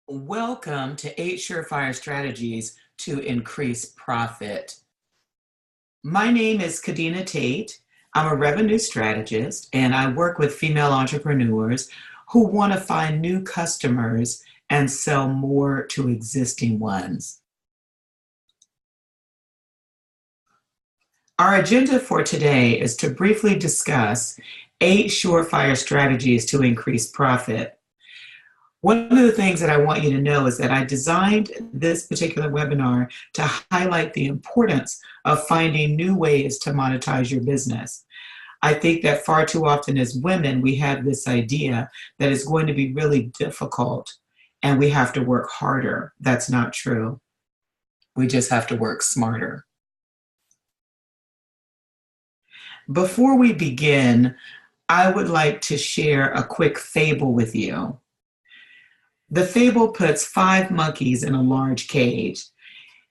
Welcome to 8Strategies to increase profit. My name is Kadena Tate. I'm a revenue strategist and I work with female entrepreneurs who want to find new customers and sell more to existing ones. Our agenda for today is to briefly discuss 8 surefire strategies to increase profit. One of the things that I want you to know is that I designed this particular webinar to highlight the importance of finding new ways to monetize your business. I think that far too often as women, we have this idea that it's going to be really difficult and we have to work harder. That's not true. We just have to work smarter. Before we begin, I would like to share a quick fable with you. The fable puts 5 monkeys in a large cage,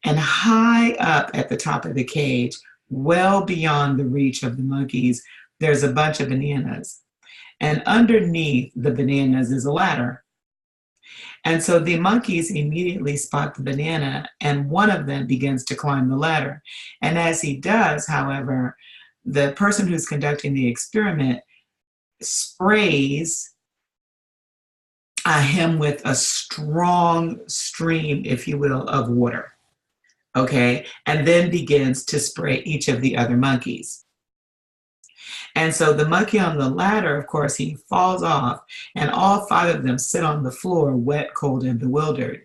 and high up at the top of the cage, well beyond the reach of the monkeys, there's a bunch of bananas. And underneath the bananas is a ladder. And so the monkeys immediately spot the banana, and one of them begins to climb the ladder. And as he does, however, the person who's conducting the experiment sprays him with a strong stream, if you will, of water, okay? And then begins to spray each of the other monkeys. And so the monkey on the ladder, of course, he falls off, and all 5 of them sit on the floor, wet, cold, and bewildered.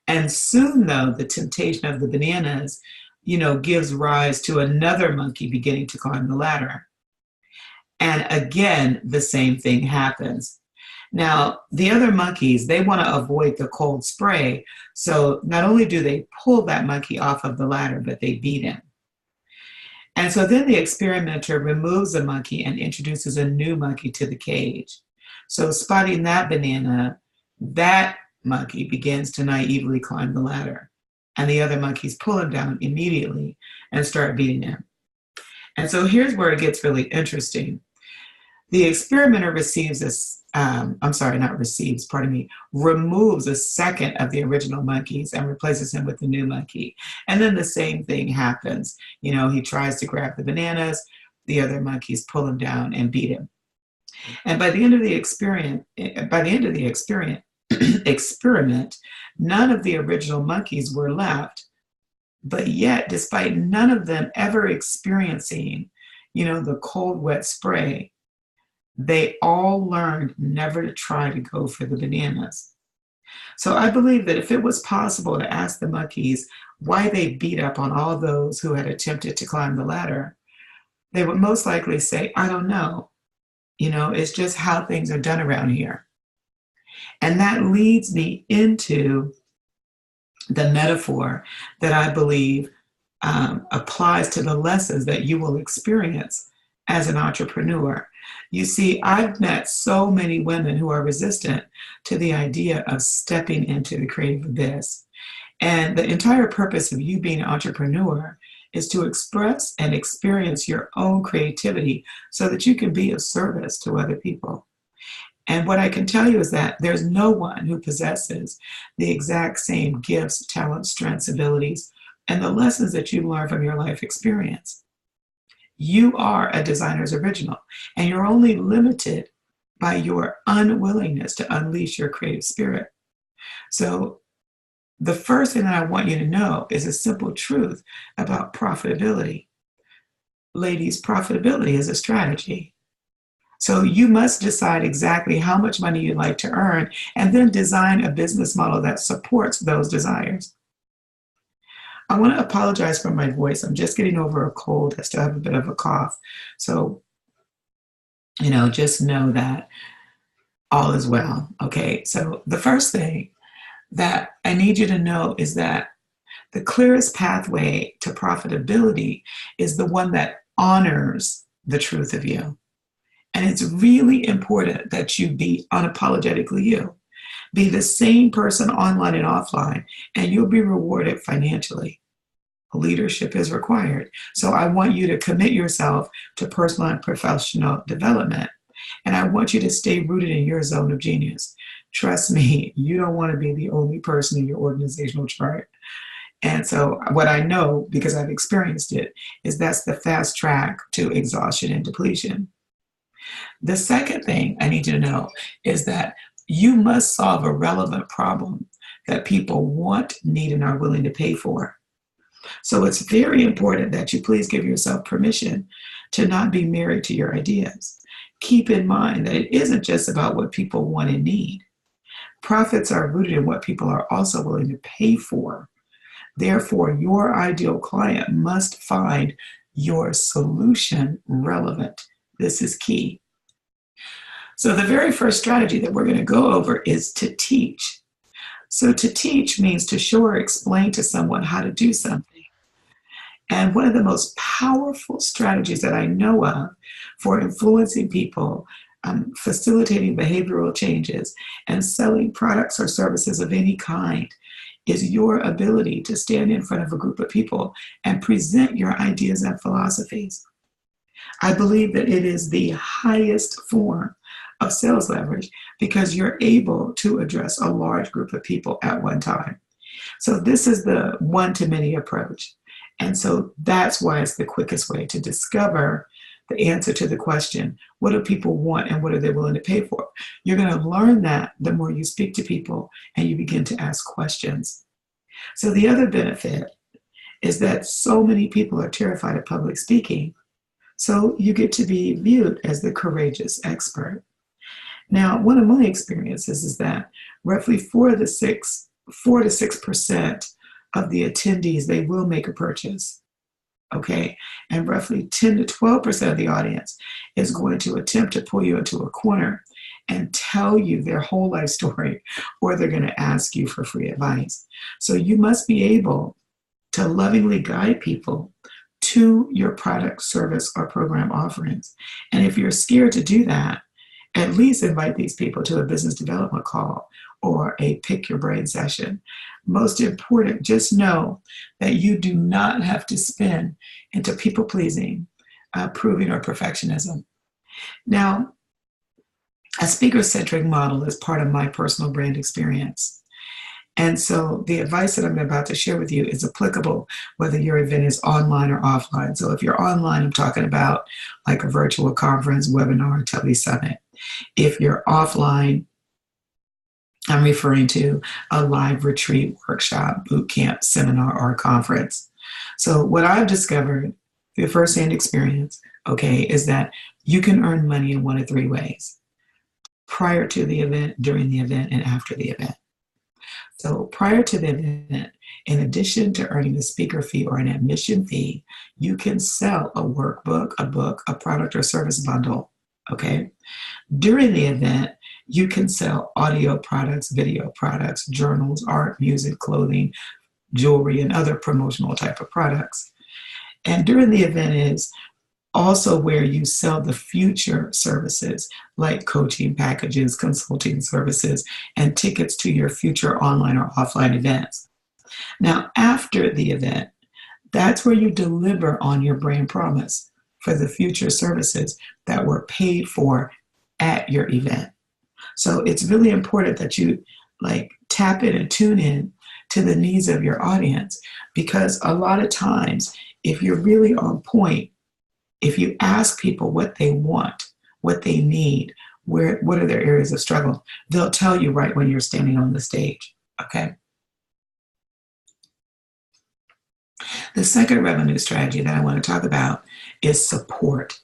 And soon, though, the temptation of the bananas, gives rise to another monkey beginning to climb the ladder. And again, the same thing happens. Now, the other monkeys, they want to avoid the cold spray. So not only do they pull that monkey off of the ladder, but they beat him. And so then the experimenter removes the monkey and introduces a new monkey to the cage. So spotting that banana, that monkey begins to naively climb the ladder. And the other monkeys pull him down immediately and start beating him. And so here's where it gets really interesting. The experimenter removes a second of the original monkeys and replaces him with the new monkey. And then the same thing happens. He tries to grab the bananas, the other monkeys pull him down and beat him. And by the end of the experiment, none of the original monkeys were left. But yet, despite none of them ever experiencing, the cold, wet spray, they all learned never to try to go for the bananas. So I believe that if it was possible to ask the monkeys why they beat up on all those who had attempted to climb the ladder, they would most likely say, I don't know. It's just how things are done around here. And that leads me into the metaphor that I believe applies to the lessons that you will experience as an entrepreneur. You see, I've met so many women who are resistant to the idea of stepping into the creative abyss. And the entire purpose of you being an entrepreneur is to express and experience your own creativity so that you can be of service to other people. And what I can tell you is that there's no one who possesses the exact same gifts, talents, strengths, abilities, and the lessons that you learn from your life experience. You are a designer's original, and you're only limited by your unwillingness to unleash your creative spirit. So the first thing that I want you to know is a simple truth about profitability. Ladies, profitability is a strategy. So you must decide exactly how much money you'd like to earn and then design a business model that supports those desires. I want to apologize for my voice. I'm just getting over a cold. I still have a bit of a cough. So, just know that all is well. Okay, so the first thing that I need you to know is that the clearest pathway to profitability is the one that honors the truth of you. And it's really important that you be unapologetically you. Be the same person online and offline, and you'll be rewarded financially. Leadership is required. So I want you to commit yourself to personal and professional development. And I want you to stay rooted in your zone of genius. Trust me, you don't want to be the only person in your organizational chart. And so what I know, because I've experienced it, is that's the fast track to exhaustion and depletion. The second thing I need you to know is that you must solve a relevant problem that people want, need, and are willing to pay for. So it's very important that you please give yourself permission to not be married to your ideas. Keep in mind that it isn't just about what people want and need. Profits are rooted in what people are also willing to pay for. Therefore, your ideal client must find your solution relevant. This is key. So the very first strategy that we're going to go over is to teach. So to teach means to show or explain to someone how to do something. And one of the most powerful strategies that I know of for influencing people, facilitating behavioral changes, and selling products or services of any kind is your ability to stand in front of a group of people and present your ideas and philosophies. I believe that it is the highest form of sales leverage because you're able to address a large group of people at one time. So this is the one-to-many approach. And so that's why it's the quickest way to discover the answer to the question, what do people want and what are they willing to pay for? You're going to learn that the more you speak to people and you begin to ask questions. So the other benefit is that so many people are terrified of public speaking. So you get to be viewed as the courageous expert. Now, one of my experiences is that roughly 4 to 6% of the attendees, they will make a purchase, okay? And roughly 10 to 12% of the audience is going to attempt to pull you into a corner and tell you their whole life story, or they're going to ask you for free advice. So you must be able to lovingly guide people to your product, service, or program offerings. And if you're scared to do that, at least invite these people to a business development call or a pick your brain session. Most important, just know that you do not have to spin into people pleasing, proving, or perfectionism. Now, a speaker-centric model is part of my personal brand experience. And so the advice that I'm about to share with you is applicable whether your event is online or offline. So if you're online, I'm talking about like a virtual conference, webinar, tele-summit. If you're offline, I'm referring to a live retreat, workshop, boot camp, seminar, or conference. So what I've discovered through firsthand experience, okay, is that you can earn money in one of 3 ways: prior to the event, during the event, and after the event. So prior to the event, in addition to earning a speaker fee or an admission fee, you can sell a workbook, a book, a product or service bundle, okay? During the event, you can sell audio products, video products, journals, art, music, clothing, jewelry, and other promotional type of products. And during the event is also where you sell the future services like coaching packages, consulting services, and tickets to your future online or offline events. Now, after the event, that's where you deliver on your brand promise for the future services that were paid for at your event. So it's really important that you tap in and tune in to the needs of your audience, because a lot of times, if you're really on point, if you ask people what they want, what they need, what are their areas of struggle, they'll tell you right when you're standing on the stage, okay? The second revenue strategy that I want to talk about is support.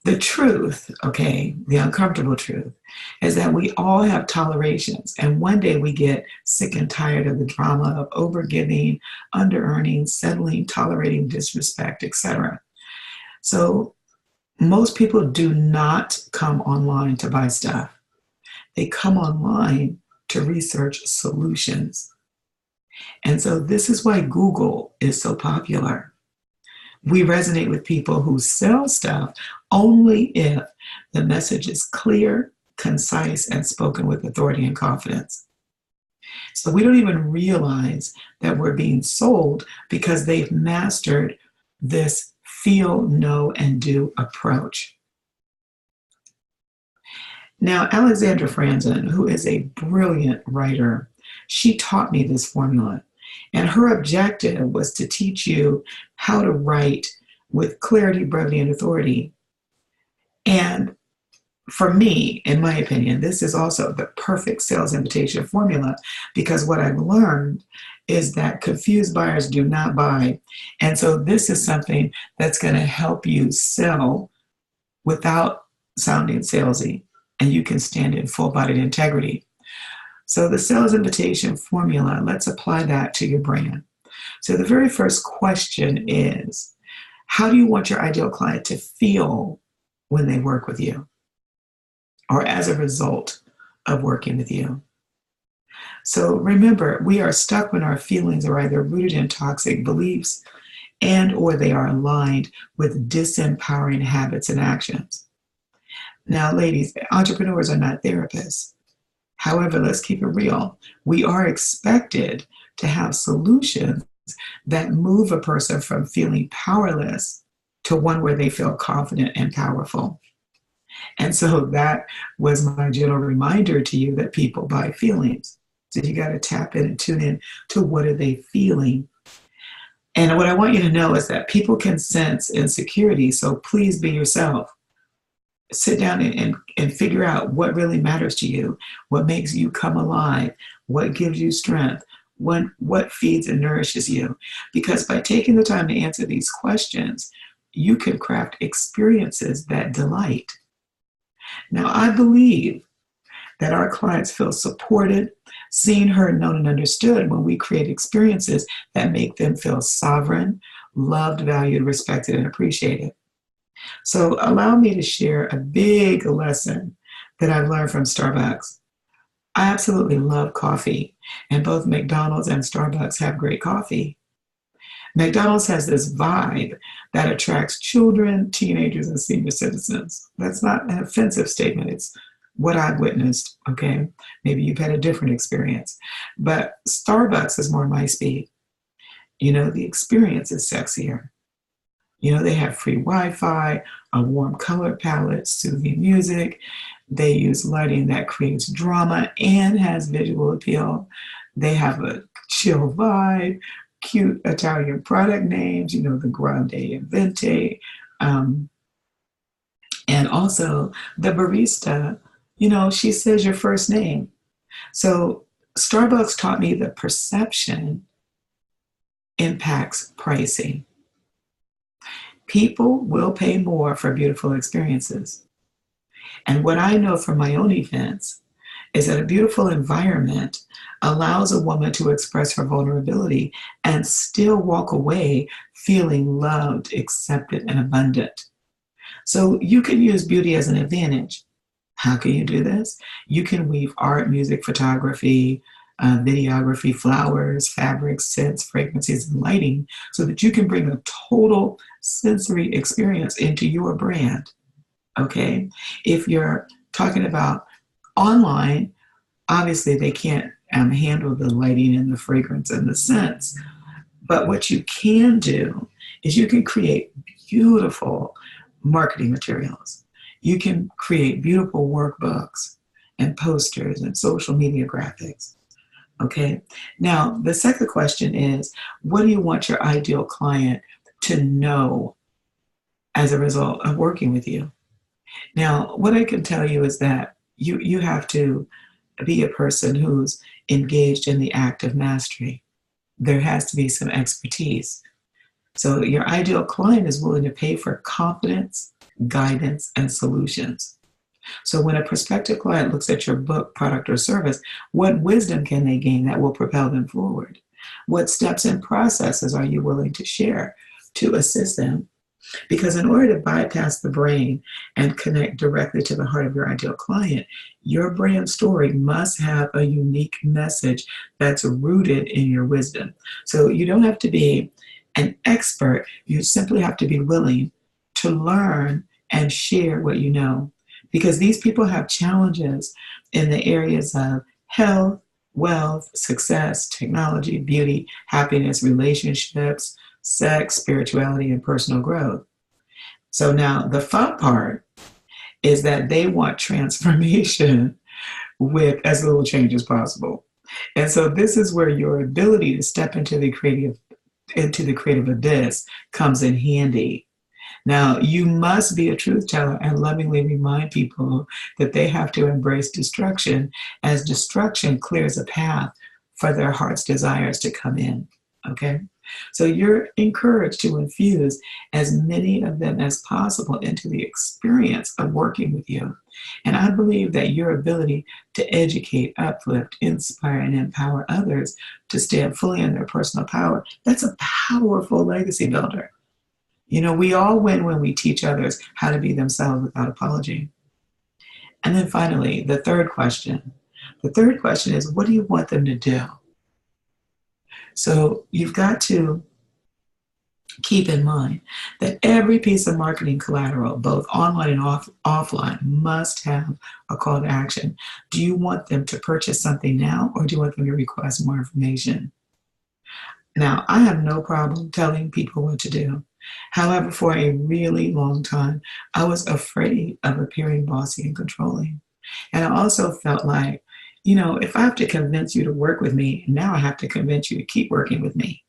The truth, okay, the uncomfortable truth, is that we all have tolerations, and one day we get sick and tired of the drama of overgiving, under-earning, settling, tolerating disrespect, etc. So most people do not come online to buy stuff. They come online to research solutions. And so this is why Google is so popular. We resonate with people who sell stuff only if the message is clear, concise, and spoken with authority and confidence. So we don't even realize that we're being sold because they've mastered this feel, know, and do approach. Now, Alexandra Franzen, who is a brilliant writer, she taught me this formula. And her objective was to teach you how to write with clarity, brevity, and authority. And for me, in my opinion, this is also the perfect sales invitation formula, because what I've learned is that confused buyers do not buy. And so this is something that's going to help you sell without sounding salesy, and you can stand in full-bodied integrity. So the sales invitation formula, let's apply that to your brand. So the very first question is, how do you want your ideal client to feel when they work with you, or as a result of working with you? So remember, we are stuck when our feelings are either rooted in toxic beliefs and or they are aligned with disempowering habits and actions. Now, ladies, entrepreneurs are not therapists. However, let's keep it real. We are expected to have solutions that move a person from feeling powerless to one where they feel confident and powerful. And so that was my gentle reminder to you that people buy feelings. So you got to tap in and tune in to what are they feeling. And what I want you to know is that people can sense insecurity, so please be yourself. Sit down and figure out what really matters to you, what makes you come alive, what gives you strength, what feeds and nourishes you. Because by taking the time to answer these questions, you can craft experiences that delight. Now, I believe that our clients feel supported, seen, heard, known, and understood when we create experiences that make them feel sovereign, loved, valued, respected, and appreciated. So allow me to share a big lesson that I've learned from Starbucks. I absolutely love coffee, and both McDonald's and Starbucks have great coffee. McDonald's has this vibe that attracts children, teenagers, and senior citizens. That's not an offensive statement. It's what I've witnessed, okay? Maybe you've had a different experience. But Starbucks is more my speed. You know, the experience is sexier. You know, they have free Wi-Fi, a warm color palette, soothing music. They use lighting that creates drama and has visual appeal. They have a chill vibe, cute Italian product names, you know, the Grande and Venti. And also the barista, you know, she says your first name. So Starbucks taught me that perception impacts pricing. People will pay more for beautiful experiences. And what I know from my own events is that a beautiful environment allows a woman to express her vulnerability and still walk away feeling loved, accepted, and abundant. So you can use beauty as an advantage. How can you do this? You can weave art, music, photography, videography, flowers, fabrics, scents, fragrances, and lighting so that you can bring a total sensory experience into your brand, okay? If you're talking about online, obviously they can't handle the lighting and the fragrance and the scents. But what you can do is you can create beautiful marketing materials. You can create beautiful workbooks and posters and social media graphics. Okay. Now, the second question is, what do you want your ideal client to know as a result of working with you? Now, what I can tell you is that you have to be a person who's engaged in the act of mastery. There has to be some expertise. So your ideal client is willing to pay for confidence, guidance, and solutions. So when a prospective client looks at your book, product, or service, what wisdom can they gain that will propel them forward? What steps and processes are you willing to share to assist them? Because in order to bypass the brain and connect directly to the heart of your ideal client, your brand story must have a unique message that's rooted in your wisdom. So you don't have to be an expert. You simply have to be willing to learn and share what you know. Because these people have challenges in the areas of health, wealth, success, technology, beauty, happiness, relationships, sex, spirituality, and personal growth. So now the fun part is that they want transformation with as little change as possible. And so this is where your ability to step into the creative abyss comes in handy. Now, you must be a truth teller and lovingly remind people that they have to embrace destruction, as destruction clears a path for their heart's desires to come in. Okay? So you're encouraged to infuse as many of them as possible into the experience of working with you. And I believe that your ability to educate, uplift, inspire, and empower others to stand fully in their personal power, that's a powerful legacy builder. You know, we all win when we teach others how to be themselves without apology. And then finally, the third question. The third question is, what do you want them to do? So you've got to keep in mind that every piece of marketing collateral, both online and offline, must have a call to action. Do you want them to purchase something now, or do you want them to request more information? Now, I have no problem telling people what to do. However, for a really long time, I was afraid of appearing bossy and controlling. And I also felt like, you know, if I have to convince you to work with me, now I have to convince you to keep working with me.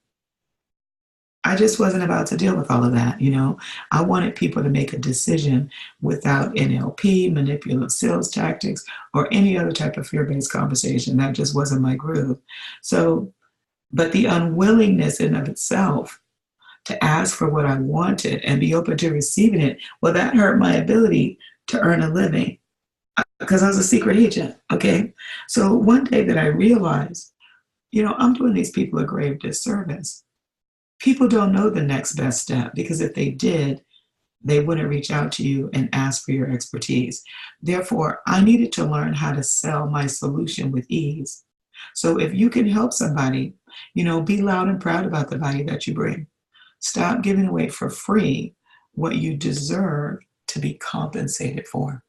I just wasn't about to deal with all of that, you know. I wanted people to make a decision without NLP, manipulative sales tactics, or any other type of fear-based conversation. That just wasn't my groove. So, but the unwillingness in of itself to ask for what I wanted and be open to receiving it, well, that hurt my ability to earn a living because I was a secret agent, okay? So one day that I realized, you know, I'm doing these people a grave disservice. People don't know the next best step, because if they did, they wouldn't reach out to you and ask for your expertise. Therefore, I needed to learn how to sell my solution with ease. So if you can help somebody, you know, be loud and proud about the value that you bring. Stop giving away for free what you deserve to be compensated for.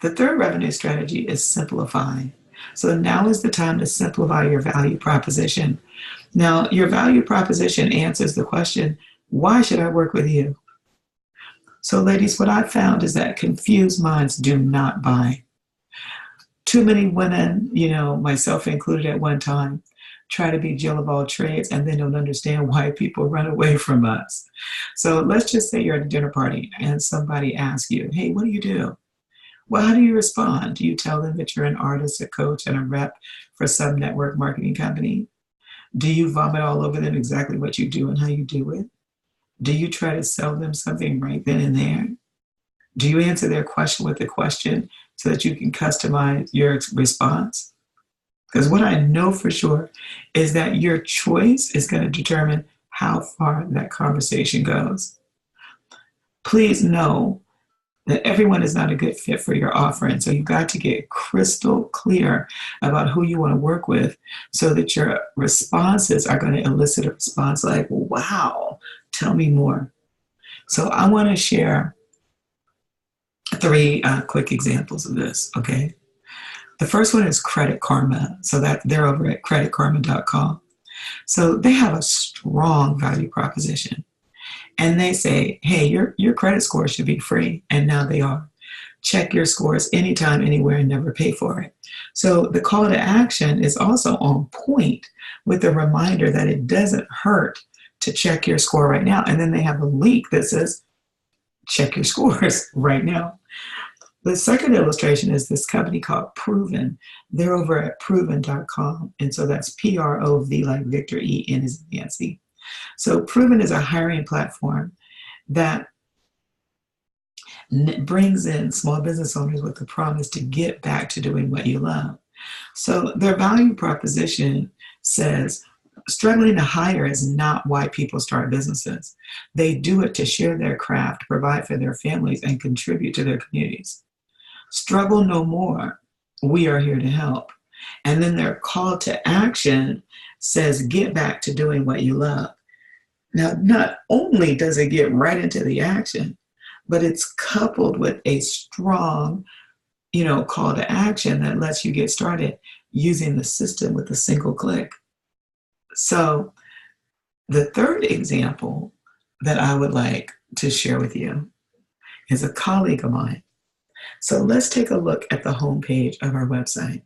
The third revenue strategy is simplifying. So now is the time to simplify your value proposition. Now, your value proposition answers the question, why should I work with you? So ladies, what I've found is that confused minds do not buy. Too many women, you know, myself included at one time, try to be Jill of all trades and then don't understand why people run away from us. So let's just say you're at a dinner party and somebody asks you, hey, what do you do? Well, how do you respond? Do you tell them that you're an artist, a coach, and a rep for some network marketing company? Do you vomit all over them exactly what you do and how you do it? Do you try to sell them something right then and there? Do you answer their question with a question so that you can customize your response? Because what I know for sure is that your choice is going to determine how far that conversation goes. Please know that everyone is not a good fit for your offering. So you've got to get crystal clear about who you want to work with so that your responses are going to elicit a response like, wow, tell me more. So I want to share three quick examples of this, okay? The first one is Credit Karma. So that they're over at creditkarma.com. So they have a strong value proposition. And they say, hey, your credit score should be free. And now they are. Check your scores anytime, anywhere, and never pay for it. So the call to action is also on point with the reminder that it doesn't hurt to check your score right now. And then they have a link that says, check your scores right now. The second illustration is this company called Proven. They're over at proven.com. And so that's P-R-O-V like Victor, E-N is Nancy. So Proven is a hiring platform that brings in small business owners with the promise to get back to doing what you love. So their value proposition says, struggling to hire is not why people start businesses. They do it to share their craft, provide for their families, and contribute to their communities. Struggle no more. We are here to help. And then their call to action says, get back to doing what you love. Now, not only does it get right into the action, but it's coupled with a strong, call to action that lets you get started using the system with a single click. So the third example that I would like to share with you is a colleague of mine. So let's take a look at the homepage of our website.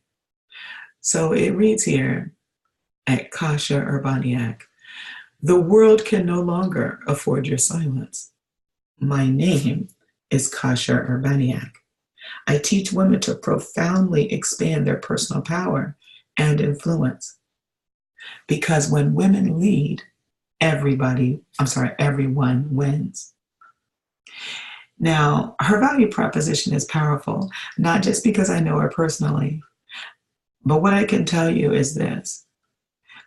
So it reads here at Kasia Armani, "The world can no longer afford your silence. My name is Kasia Armani. I teach women to profoundly expand their personal power and influence. Because when women lead, everyone wins." Now, her value proposition is powerful, not just because I know her personally, but what I can tell you is this.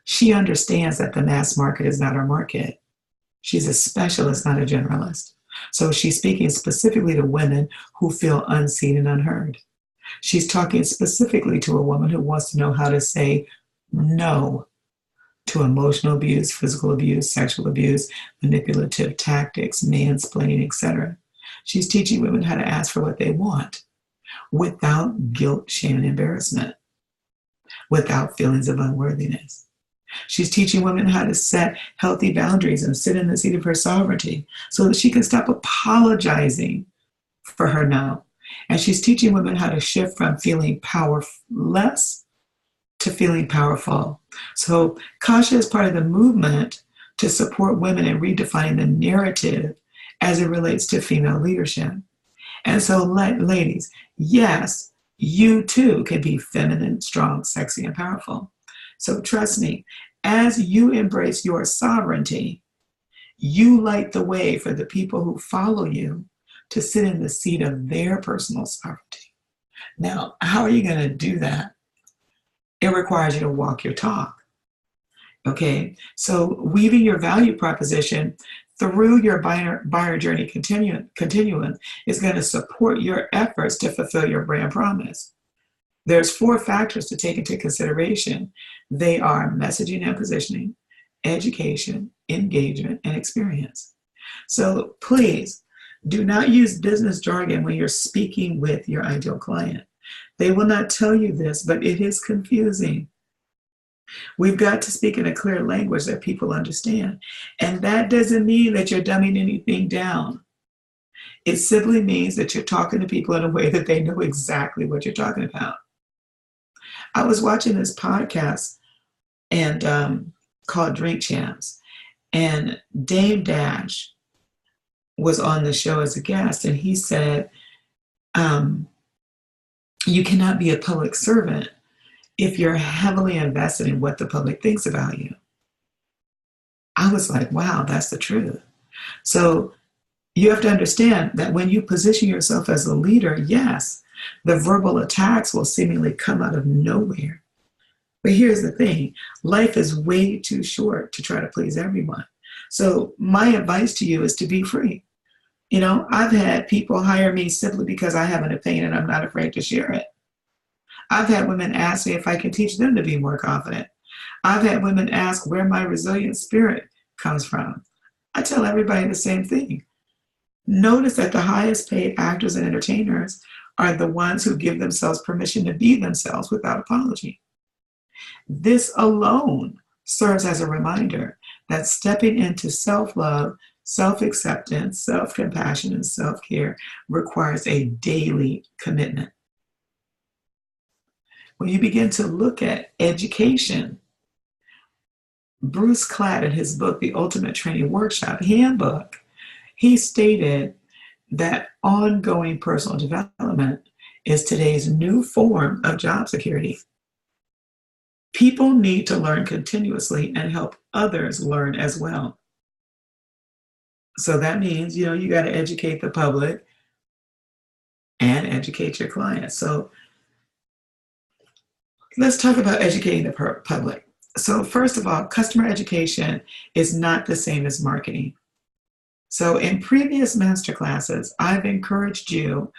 She understands that the mass market is not her market. She's a specialist, not a generalist. So she's speaking specifically to women who feel unseen and unheard. She's talking specifically to a woman who wants to know how to say no to emotional abuse, physical abuse, sexual abuse, manipulative tactics, mansplaining, etc. She's teaching women how to ask for what they want without guilt, shame, and embarrassment, without feelings of unworthiness. She's teaching women how to set healthy boundaries and sit in the seat of her sovereignty so that she can stop apologizing for her no. And she's teaching women how to shift from feeling powerless to feeling powerful. So Kasia is part of the movement to support women in redefining the narrative as it relates to female leadership. And so, ladies, yes, you too can be feminine, strong, sexy, and powerful. So trust me, as you embrace your sovereignty, you light the way for the people who follow you to sit in the seat of their personal sovereignty. Now, how are you going to do that? It requires you to walk your talk. Okay, so weaving your value proposition through your buyer journey continuum is going to support your efforts to fulfill your brand promise. There's 4 factors to take into consideration. They are messaging and positioning, education, engagement, and experience. So please do not use business jargon when you're speaking with your ideal client. They will not tell you this, but it is confusing. We've got to speak in a clear language that people understand. And that doesn't mean that you're dumbing anything down. It simply means that you're talking to people in a way that they know exactly what you're talking about. I was watching this podcast and called Drink Champs, and Dame Dash was on the show as a guest, and he said, you cannot be a public servant if you're heavily invested in what the public thinks about you. I was like, wow, that's the truth. So you have to understand that when you position yourself as a leader, yes, the verbal attacks will seemingly come out of nowhere. But here's the thing, life is way too short to try to please everyone. So my advice to you is to be free. You know, I've had people hire me simply because I have an opinion and I'm not afraid to share it. I've had women ask me if I can teach them to be more confident. I've had women ask where my resilient spirit comes from. I tell everybody the same thing. Notice that the highest paid actors and entertainers are the ones who give themselves permission to be themselves without apology. This alone serves as a reminder that stepping into self-love, self-acceptance, self-compassion, and self-care requires a daily commitment. When you begin to look at education, Bruce Clatt in his book, The Ultimate Training Workshop Handbook, he stated that ongoing personal development is today's new form of job security. People need to learn continuously and help others learn as well. So that means, you know, you got to educate the public and educate your clients. So let's talk about educating the public. So first of all, customer education is not the same as marketing. So in previous masterclasses, I've encouraged you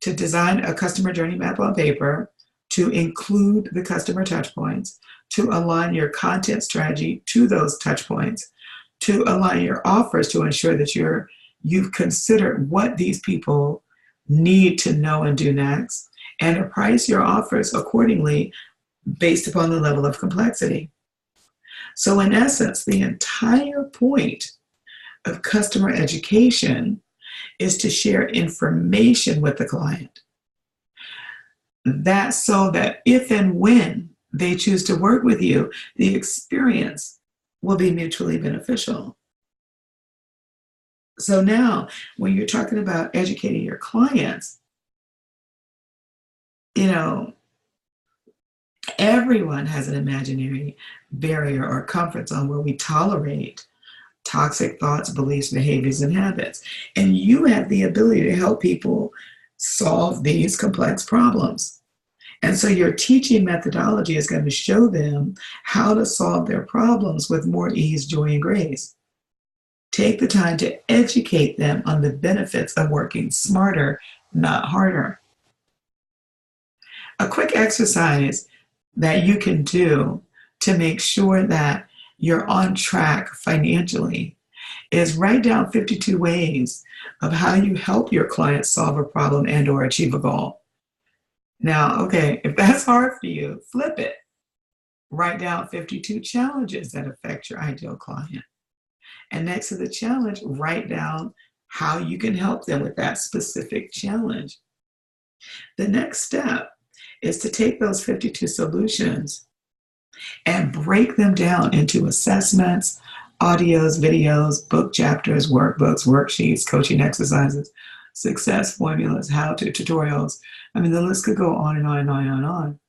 to design a customer journey map on paper, to include the customer touch points, to align your content strategy to those touch points, to align your offers to ensure that you've considered what these people need to know and do next, and to price your offers accordingly based upon the level of complexity. So in essence, the entire point of customer education is to share information with the client. That's so that if and when they choose to work with you, the experience will be mutually beneficial. So now, when you're talking about educating your clients, you know, everyone has an imaginary barrier or comfort zone where we tolerate toxic thoughts, beliefs, behaviors, and habits. And you have the ability to help people solve these complex problems. And so your teaching methodology is going to show them how to solve their problems with more ease, joy, and grace. Take the time to educate them on the benefits of working smarter, not harder. A quick exercise that you can do to make sure that you're on track financially is write down 52 ways of how you help your clients solve a problem and or achieve a goal. Now, okay, if that's hard for you, flip it. Write down 52 challenges that affect your ideal client. And next to the challenge, write down how you can help them with that specific challenge. The next step is to take those 52 solutions and break them down into assessments, audios, videos, book chapters, workbooks, worksheets, coaching exercises, success formulas, how-to tutorials. I mean, the list could go on and on and on and on.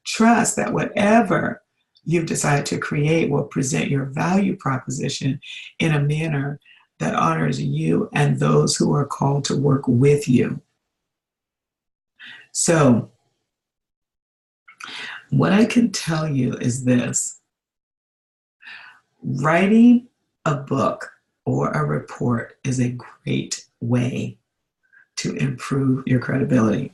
Trust that whatever you've decided to create will present your value proposition in a manner that honors you and those who are called to work with you. So, what I can tell you is this: writing a book or a report is a great way to improve your credibility.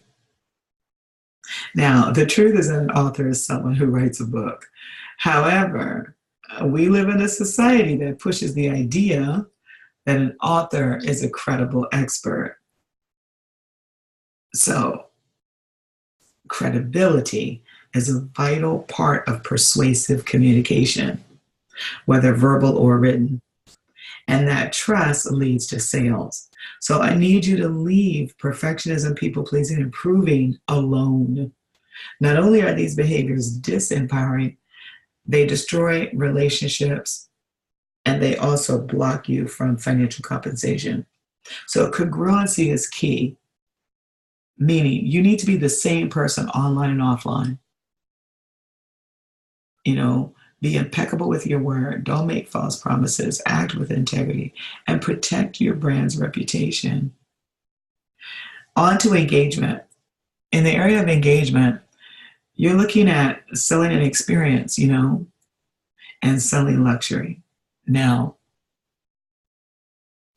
Now, the truth is that an author is someone who writes a book. However, we live in a society that pushes the idea that an author is a credible expert. So, credibility is a vital part of persuasive communication, whether verbal or written. And that trust leads to sales. So I need you to leave perfectionism, people pleasing, and proving alone. Not only are these behaviors disempowering, they destroy relationships and they also block you from financial compensation. So congruency is key, meaning you need to be the same person online and offline. You know, be impeccable with your word. Don't make false promises. Act with integrity and protect your brand's reputation. On to engagement. In the area of engagement, you're looking at selling an experience, and selling luxury. Now,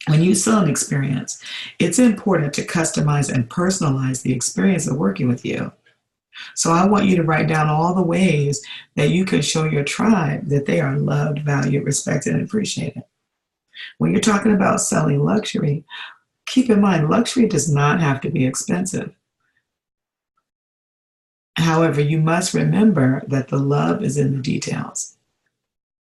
when you sell an experience, it's important to customize and personalize the experience of working with you. So I want you to write down all the ways that you can show your tribe that they are loved, valued, respected, and appreciated. When you're talking about selling luxury, keep in mind, luxury does not have to be expensive. However, you must remember that the love is in the details.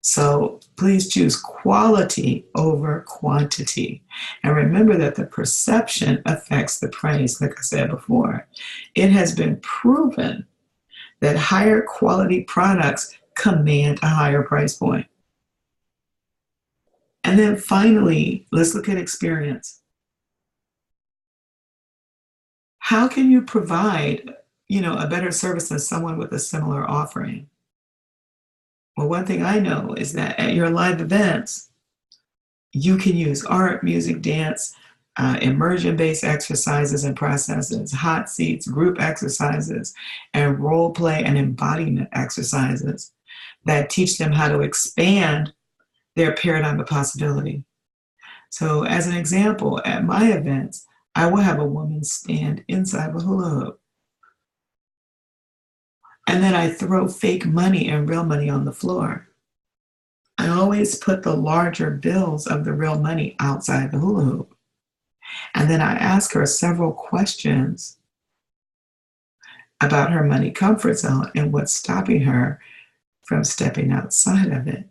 So please choose quality over quantity. And remember that the perception affects the price, like I said before. It has been proven that higher quality products command a higher price point. And then finally, let's look at experience. How can you provide, a better service than someone with a similar offering? Well, one thing I know is that at your live events, you can use art, music, dance, immersion-based exercises and processes, hot seats, group exercises, and role play and embodiment exercises that teach them how to expand their paradigm of possibility. So as an example, at my events, I will have a woman stand inside of a hula hoop. And then I throw fake money and real money on the floor. I always put the larger bills of the real money outside the hula hoop. And then I ask her several questions about her money comfort zone and what's stopping her from stepping outside of it.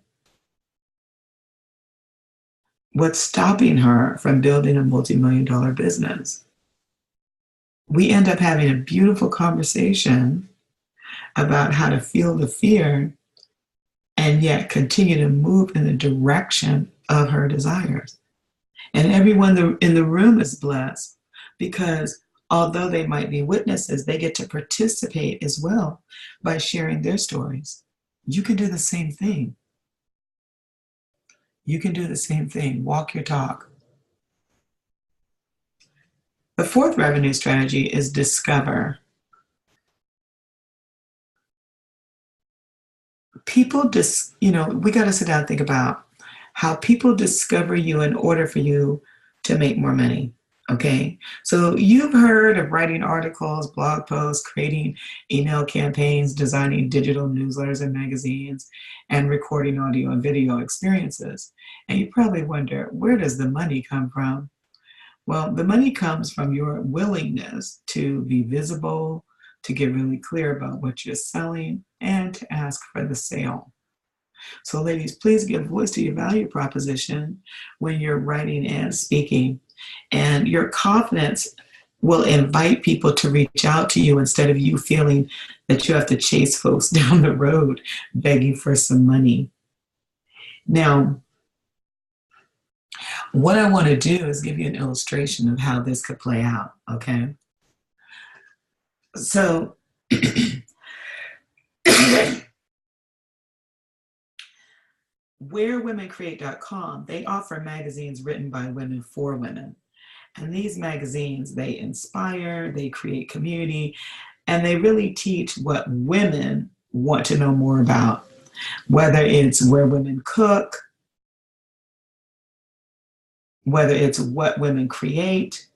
What's stopping her from building a multi-million-dollar business? We end up having a beautiful conversation about how to feel the fear and yet continue to move in the direction of her desires. And everyone in the room is blessed because although they might be witnesses, they get to participate as well by sharing their stories. You can do the same thing. You can do the same thing. Walk your talk. The fourth revenue strategy is discover. People we got to sit down and think about how people discover you in order for you to make more money. Okay, so you've heard of writing articles, blog posts, creating email campaigns, designing digital newsletters and magazines, and recording audio and video experiences. And you probably wonder, where does the money come from? Well, the money comes from your willingness to be visible, to get really clear about what you're selling, and to ask for the sale. So ladies, please give voice to your value proposition when you're writing and speaking. And your confidence will invite people to reach out to you instead of you feeling that you have to chase folks down the road begging for some money. Now, what I want to do is give you an illustration of how this could play out, okay? So, wherewomencreate.com, they offer magazines written by women for women. And these magazines, they inspire, they create community, and they really teach what women want to know more about, whether it's where women cook, whether it's what women create,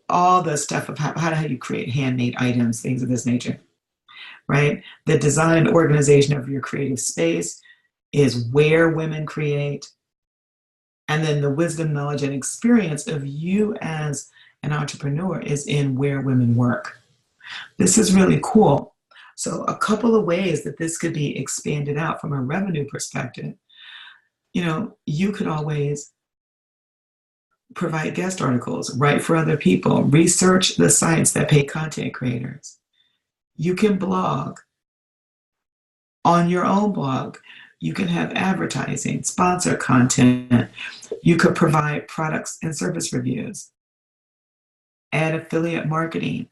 all the stuff of how do you create handmade items, things of this nature, right? The design and organization of your creative space is where women create. And then the wisdom, knowledge, and experience of you as an entrepreneur is in where women work. This is really cool. So a couple of ways that this could be expanded out from a revenue perspective, you could always provide guest articles, write for other people, research the sites that pay content creators. You can blog on your own blog. You can have advertising, sponsor content. You could provide products and service reviews, add affiliate marketing.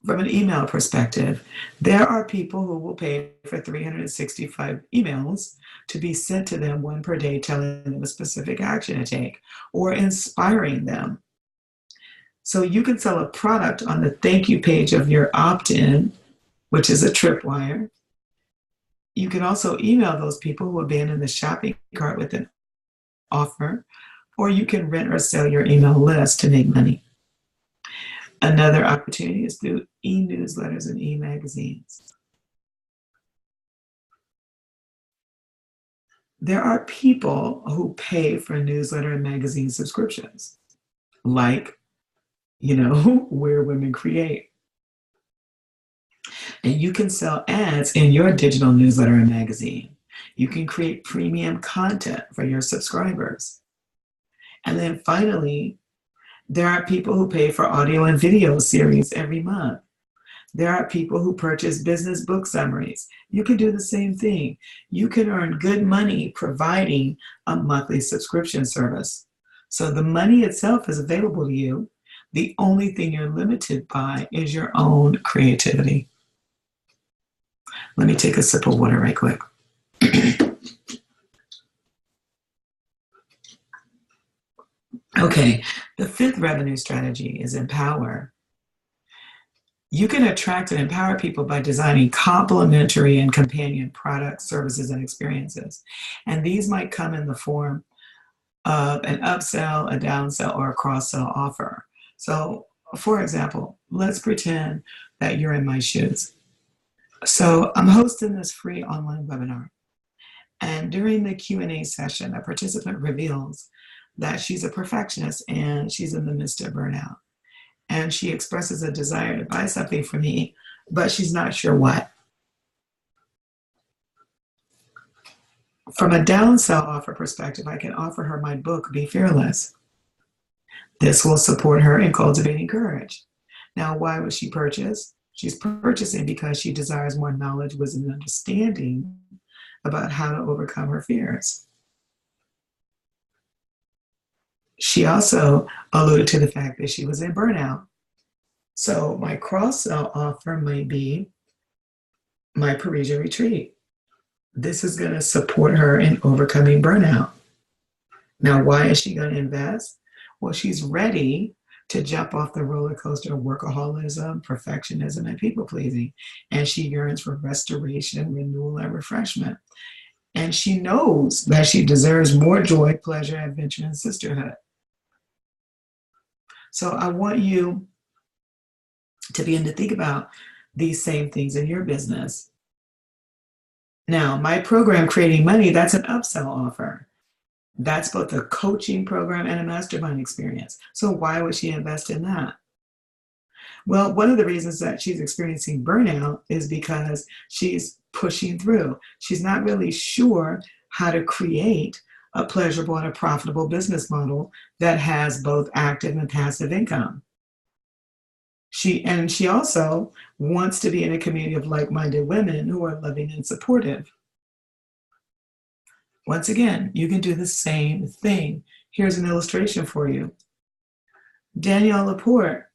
From an email perspective, there are people who will pay for 365 emails to be sent to them, one per day, telling them a specific action to take or inspiring them. So you can sell a product on the thank you page of your opt-in, which is a tripwire. You can also email those people who abandon the shopping cart with an offer, or you can rent or sell your email list to make money. Another opportunity is through e-newsletters and e-magazines. There are people who pay for newsletter and magazine subscriptions, like, Where Women Create. And you can sell ads in your digital newsletter and magazine. You can create premium content for your subscribers. And then finally, there are people who pay for audio and video series every month. There are people who purchase business book summaries. You can do the same thing. You can earn good money providing a monthly subscription service. So the money itself is available to you. The only thing you're limited by is your own creativity. Let me take a sip of water right quick. Okay, the fifth revenue strategy is empower. You can attract and empower people by designing complementary and companion products, services, and experiences. And these might come in the form of an upsell, a downsell, or a cross-sell offer. So, for example, let's pretend that you're in my shoes. So I'm hosting this free online webinar. And during the Q&A session, a participant reveals that she's a perfectionist and she's in the midst of burnout. And she expresses a desire to buy something from me, but she's not sure what. From a downsell offer perspective, I can offer her my book, Be Fearless. This will support her in cultivating courage. Now, why would she purchase? She's purchasing because she desires more knowledge, wisdom, and understanding about how to overcome her fears. She also alluded to the fact that she was in burnout. So my cross-sell offer might be my Parisian retreat. This is going to support her in overcoming burnout. Now, why is she going to invest? Well, she's ready to jump off the roller coaster of workaholism, perfectionism, and people-pleasing. And she yearns for restoration, renewal, and refreshment. And she knows that she deserves more joy, pleasure, adventure, and sisterhood. So I want you to begin to think about these same things in your business. Now, my program, Creating Money, that's an upsell offer. That's both a coaching program and a mastermind experience. So why would she invest in that? Well, one of the reasons that she's experiencing burnout is because she's pushing through. She's not really sure how to create a pleasurable and a profitable business model that has both active and passive income. She also wants to be in a community of like-minded women who are loving and supportive. Once again, you can do the same thing. Here's an illustration for you. Danielle Laporte.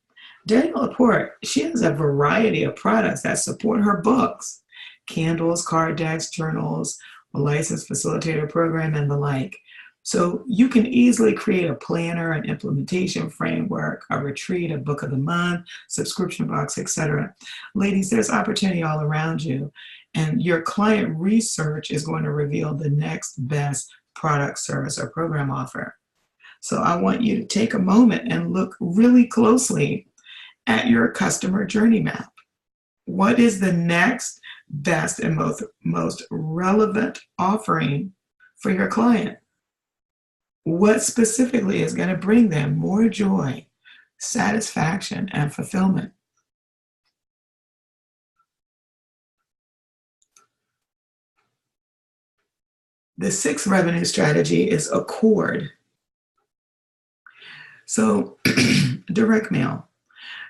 Danielle Laporte, she has a variety of products that support her books. Candles, card decks, journals, a licensed facilitator program, and the like. So you can easily create a planner, an implementation framework, a retreat, a book of the month, subscription box, etc. Ladies, there's opportunity all around you. And your client research is going to reveal the next best product, service, or program offer. So I want you to take a moment and look really closely at your customer journey map. What is the next best and most relevant offering for your client? What specifically is going to bring them more joy, satisfaction, and fulfillment? The sixth revenue strategy is Accord. So, direct mail.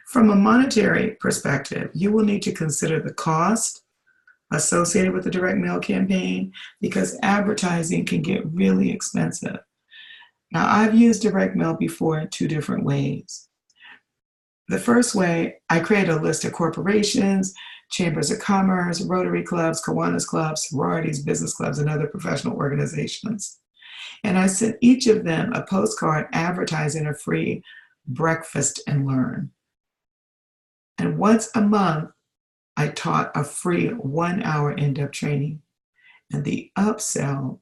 From a monetary perspective, you will need to consider the cost associated with the direct mail campaign because advertising can get really expensive. Now, I've used direct mail before in two different ways. The first way, I create a list of corporations, chambers of commerce, Rotary clubs, Kiwanis clubs, sororities, business clubs, and other professional organizations. And I sent each of them a postcard advertising a free breakfast and learn. And once a month, I taught a free 1-hour in-depth training. And the upsell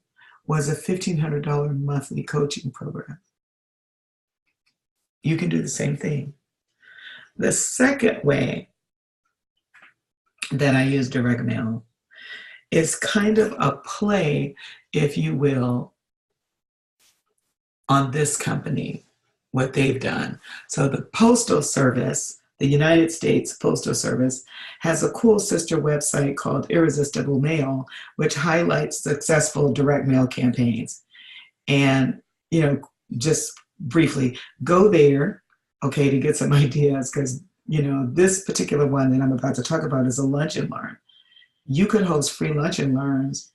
was a $1,500 monthly coaching program. You can do the same thing. The second way that I use direct mail is kind of a play, if you will, on this company, what they've done. So the Postal Service, the United States Postal Service, has a cool sister website called Irresistible Mail, which highlights successful direct mail campaigns. And, just briefly, go there, okay, to get some ideas, because, this particular one that I'm about to talk about is a lunch and learn. You could host free lunch and learns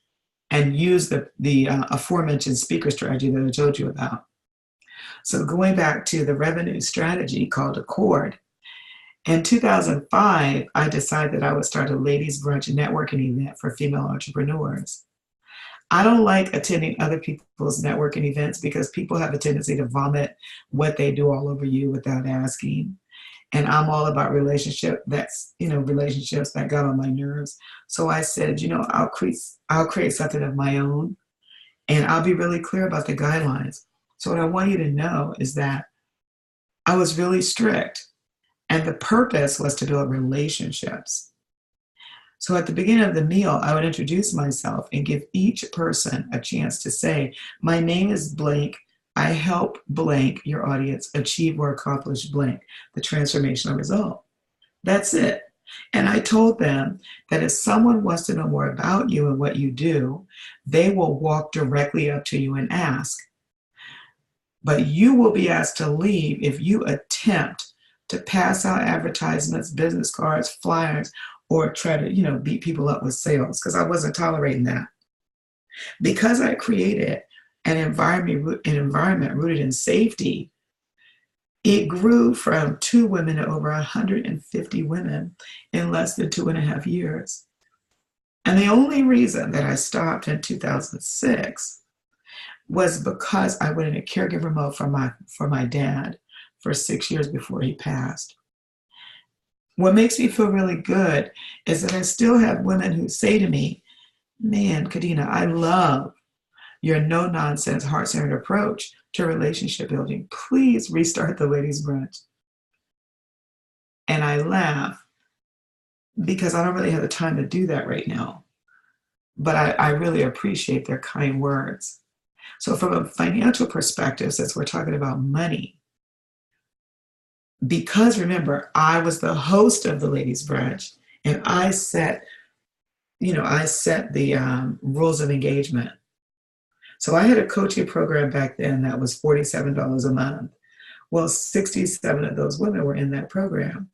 and use the aforementioned speaker strategy that I told you about. So going back to the revenue strategy called Accord, in 2005, I decided that I would start a ladies' brunch networking event for female entrepreneurs. I don't like attending other people's networking events because people have a tendency to vomit what they do all over you without asking. And I'm all about relationships that got on my nerves. So I said, I'll create something of my own, and I'll be really clear about the guidelines. So what I want you to know is that I was really strict, and the purpose was to build relationships. So at the beginning of the meal, I would introduce myself and give each person a chance to say, my name is blank. I help blank your audience achieve or accomplish blank, the transformational result. That's it. And I told them that if someone wants to know more about you and what you do, they will walk directly up to you and ask. But you will be asked to leave if you attempt to pass out advertisements, business cards, flyers, or try to, beat people up with sales, because I wasn't tolerating that. Because I created an environment rooted in safety, it grew from 2 women to over 150 women in less than 2.5 years. And the only reason that I stopped in 2006 was because I went in a caregiver mode for my dad for 6 years before he passed. What makes me feel really good is that I still have women who say to me, man, Kadena, I love your no-nonsense, heart-centered approach to relationship building. Please restart the ladies' brunch. And I laugh because I don't really have the time to do that right now. But I really appreciate their kind words. So from a financial perspective, since we're talking about money, because remember, I was the host of the ladies' brunch, and I set the rules of engagement. So I had a coaching program back then that was $47 a month. Well, 67 of those women were in that program.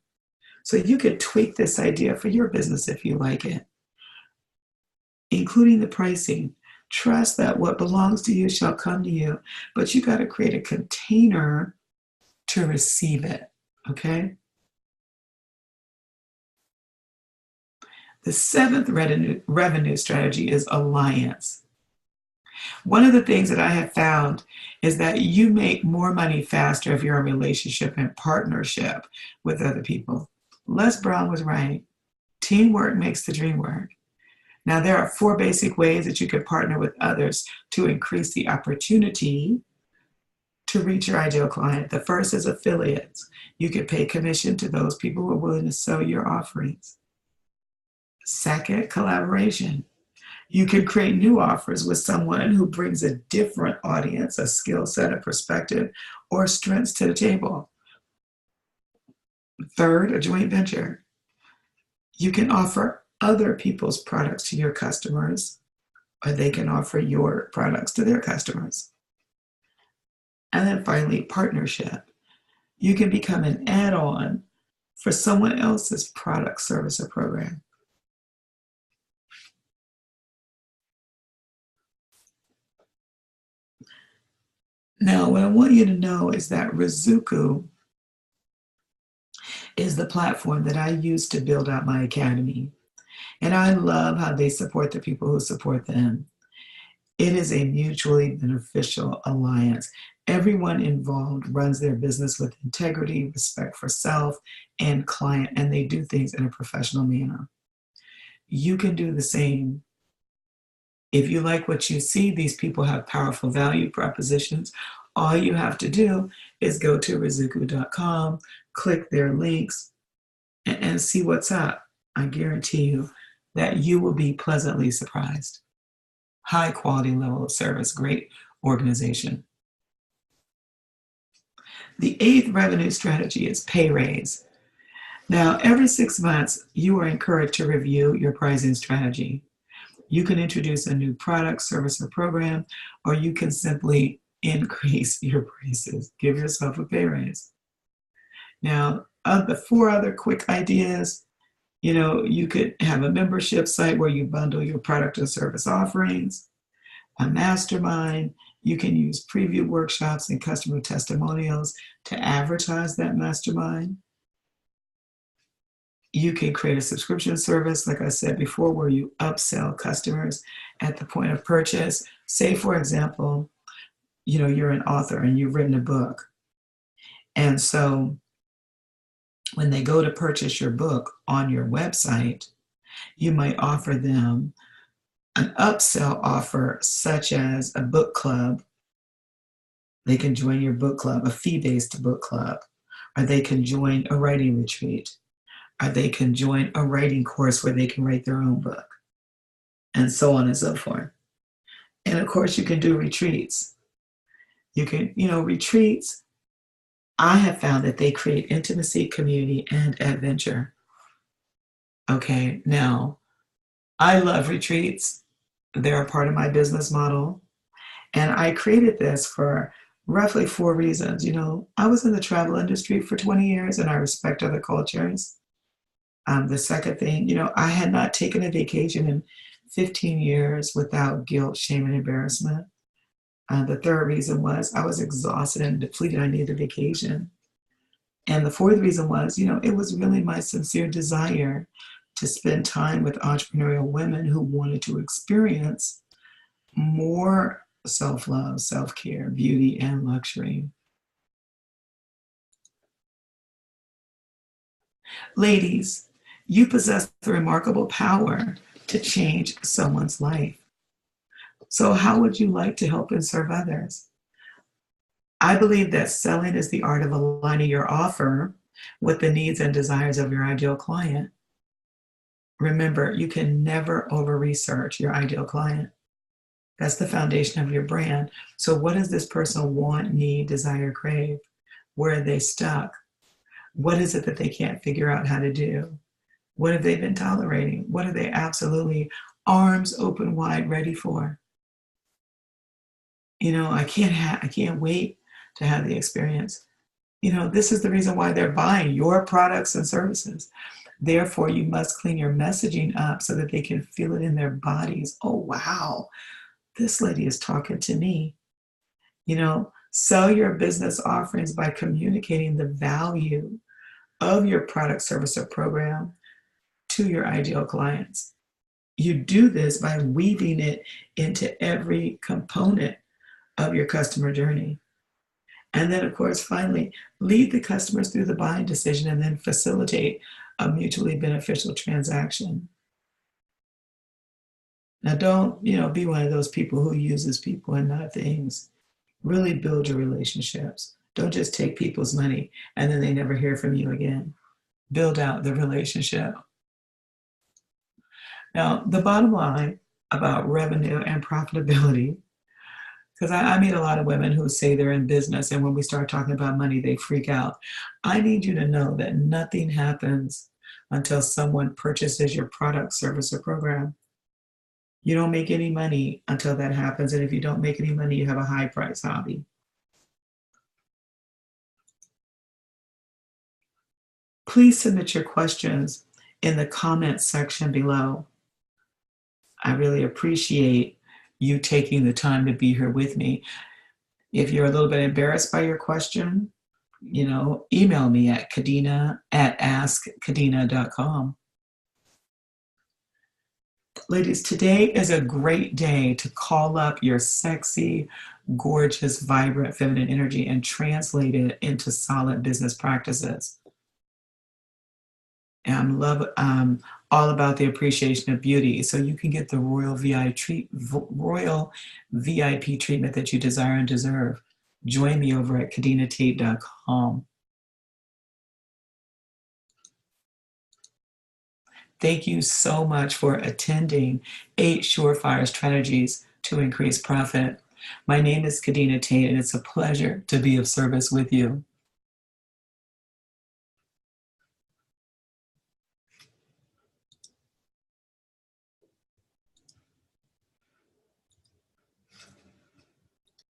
So you could tweak this idea for your business if you like it, including the pricing. Trust that what belongs to you shall come to you, but you got to create a container to receive it, okay? The 7th revenue strategy is alliance. One of the things that I have found is that you make more money faster if you're in a relationship and partnership with other people. Les Brown was right. Teamwork makes the dream work. Now, there are 4 basic ways that you can partner with others to increase the opportunity to reach your ideal client. The first is affiliates. You can pay commission to those people who are willing to sell your offerings. Second, collaboration. You can create new offers with someone who brings a different audience, a skill set, a perspective, or strengths to the table. Third, a joint venture. You can offer other people's products to your customers, or they can offer your products to their customers. And then finally, partnership. You can become an add-on for someone else's product, service, or program. Now, what I want you to know is that Razoo COO is the platform that I use to build out my academy. And I love how they support the people who support them. It is a mutually beneficial alliance. Everyone involved runs their business with integrity, respect for self and client, and they do things in a professional manner. You can do the same. If you like what you see, these people have powerful value propositions. All you have to do is go to razooco.com, click their links, and see what's up. I guarantee you that you will be pleasantly surprised. High quality level of service, great organization. The 8th revenue strategy is pay raise. Now, every 6 months, you are encouraged to review your pricing strategy. You can introduce a new product, service, or program, or you can simply increase your prices. Give yourself a pay raise. Now, of the 4 other quick ideas, you could have a membership site where you bundle your product or service offerings, a mastermind. You can use preview workshops and customer testimonials to advertise that mastermind. You can create a subscription service, like I said before, where you upsell customers at the point of purchase. Say, for example, you're an author and you've written a book. And so when they go to purchase your book on your website, you might offer them an upsell offer, such as a book club. They can join your book club, a fee-based book club, or they can join a writing retreat, or they can join a writing course where they can write their own book, and so on and so forth. And of course, you can do retreats. You can, retreats, I have found that they create intimacy, community, and adventure. Okay, now I love retreats. They're a part of my business model. And I created this for roughly 4 reasons. I was in the travel industry for 20 years and I respect other cultures. The second thing, I had not taken a vacation in 15 years without guilt, shame, and embarrassment. The third reason was I was exhausted and depleted. I needed a vacation. And the fourth reason was, it was really my sincere desire to spend time with entrepreneurial women who wanted to experience more self-love, self-care, beauty, and luxury. Ladies, you possess the remarkable power to change someone's life. So how would you like to help and serve others? I believe that selling is the art of aligning your offer with the needs and desires of your ideal client. Remember, you can never over-research your ideal client. That's the foundation of your brand. So what does this person want, need, desire, crave? Where are they stuck? What is it that they can't figure out how to do? What have they been tolerating? What are they absolutely arms open wide ready for? I can't wait to have the experience. This is the reason why they're buying your products and services. Therefore, you must clean your messaging up so that they can feel it in their bodies. Oh, wow, this lady is talking to me. Sell your business offerings by communicating the value of your product, service, or program to your ideal clients. You do this by weaving it into every component of your customer journey. And then, of course, finally, lead the customers through the buying decision and then facilitate a mutually beneficial transaction. Now, don't, be one of those people who uses people and not things. Really build your relationships. Don't just take people's money and then they never hear from you again. Build out the relationship. Now, the bottom line about revenue and profitability, because I meet a lot of women who say they're in business, and when we start talking about money, they freak out. I need you to know that nothing happens until someone purchases your product, service, or program. You don't make any money until that happens, and if you don't make any money, you have a high price hobby. Please submit your questions in the comments section below. I really appreciate you taking the time to be here with me. If you're a little bit embarrassed by your question, email me at kadena@askkadena.com. Ladies, today is a great day to call up your sexy, gorgeous, vibrant, feminine energy and translate it into solid business practices. And I'm all about the appreciation of beauty. So you can get the royal VIP treatment that you desire and deserve. Join me over at kadenatate.com. Thank you so much for attending 8 Surefire Strategies to Increase Profit. My name is Kadena Tate, and it's a pleasure to be of service with you.